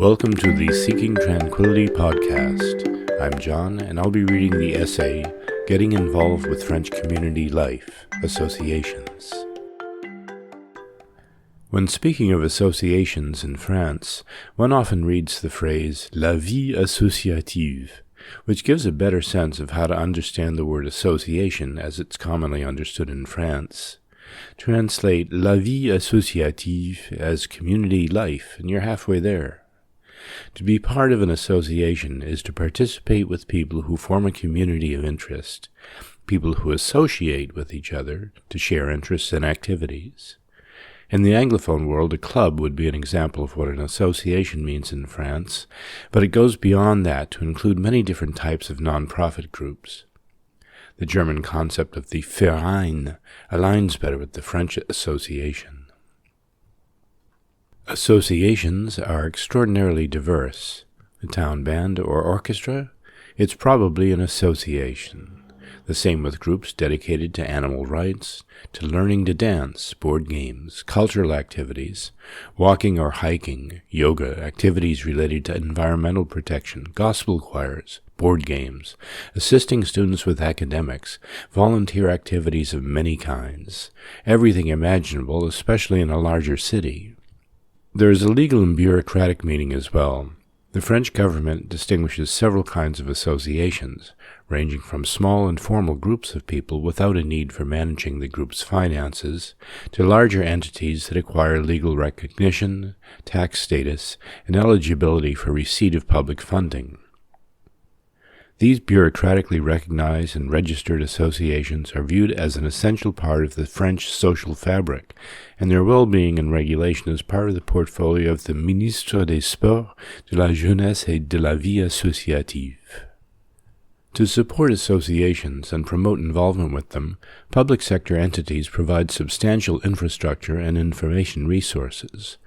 Welcome to the Seeking Tranquility podcast. I'm John, and I'll be reading the essay, Getting Involved with French Community Life, Associations. When speaking of associations in France, one often reads the phrase la vie associative, which gives a better sense of how to understand the word association as it's commonly understood in France. Translate la vie associative as community life, and you're halfway there. To be part of an association is to participate with people who form a community of interest, people who associate with each other to share interests and activities. In the Anglophone world, a club would be an example of what an association means in France, but it goes beyond that to include many different types of non-profit groups. The German concept of the Verein aligns better with the French association. Associations are extraordinarily diverse. A town band or orchestra? It's probably an association. The same with groups dedicated to animal rights, to learning to dance, board games, cultural activities, walking or hiking, yoga, activities related to environmental protection, gospel choirs, board games, assisting students with academics, volunteer activities of many kinds, everything imaginable, especially in a larger city. There is a legal and bureaucratic meaning as well. The French government distinguishes several kinds of associations, ranging from small informal groups of people without a need for managing the group's finances, to larger entities that acquire legal recognition, tax status, and eligibility for receipt of public funding. These bureaucratically recognized and registered associations are viewed as an essential part of the French social fabric, and their well-being and regulation is part of the portfolio of the Ministre des Sports, de la Jeunesse et de la Vie Associative. To support associations and promote involvement with them, public sector entities provide substantial infrastructure and information resources.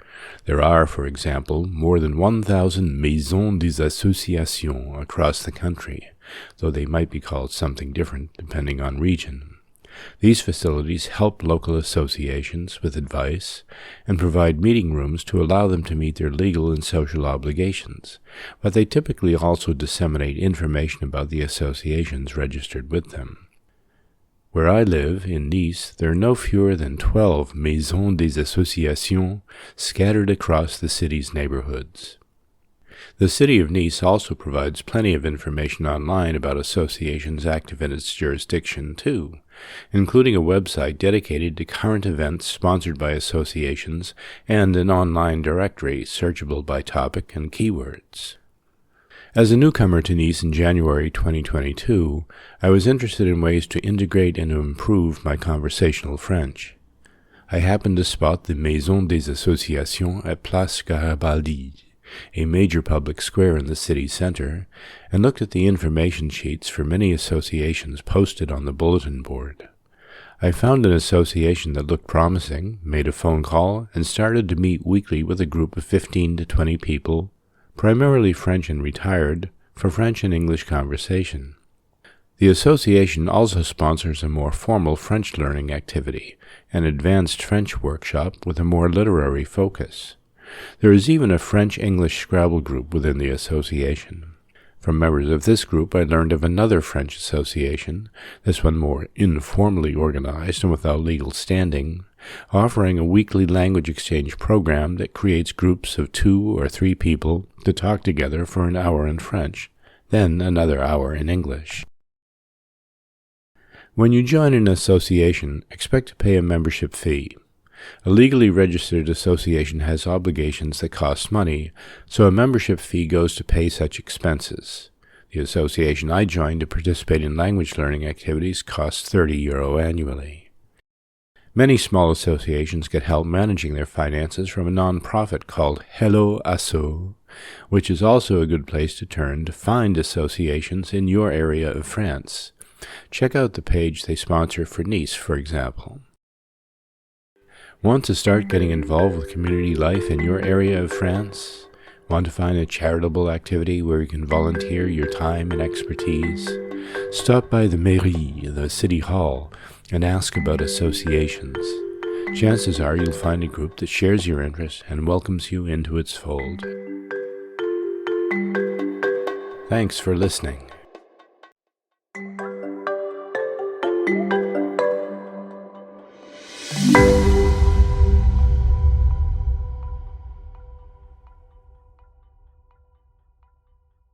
There are, for example, more than 1,000 maisons des associations across the country, though they might be called something different depending on region. These facilities help local associations with advice and provide meeting rooms to allow them to meet their legal and social obligations, but they typically also disseminate information about the associations registered with them. Where I live, in Nice, there are no fewer than 12 maisons des associations scattered across the city's neighborhoods. The city of Nice also provides plenty of information online about associations active in its jurisdiction, too, including a website dedicated to current events sponsored by associations and an online directory searchable by topic and keywords. As a newcomer to Nice in January 2022, I was interested in ways to integrate and to improve my conversational French. I happened to spot the Maison des Associations at Place Garibaldi, a major public square in the city center, and looked at the information sheets for many associations posted on the bulletin board. I found an association that looked promising, made a phone call, and started to meet weekly with a group of 15 to 20 people, primarily French and retired, for French and English conversation. The association also sponsors a more formal French learning activity, an advanced French workshop with a more literary focus. There is even a French-English Scrabble group within the association. From members of this group I learned of another French association, this one more informally organized and without legal standing, offering a weekly language exchange program that creates groups of 2 or 3 people to talk together for an hour in French, then another hour in English. When you join an association, expect to pay a membership fee. A legally registered association has obligations that cost money, so a membership fee goes to pay such expenses. The association I joined to participate in language learning activities costs €30 annually. Many small associations get help managing their finances from a non-profit called Hello Asso, which is also a good place to turn to find associations in your area of France. Check out the page they sponsor for Nice, for example. Want to start getting involved with community life in your area of France? Want to find a charitable activity where you can volunteer your time and expertise? Stop by the mairie, the city hall, and ask about associations. Chances are you'll find a group that shares your interest and welcomes you into its fold. Thanks for listening.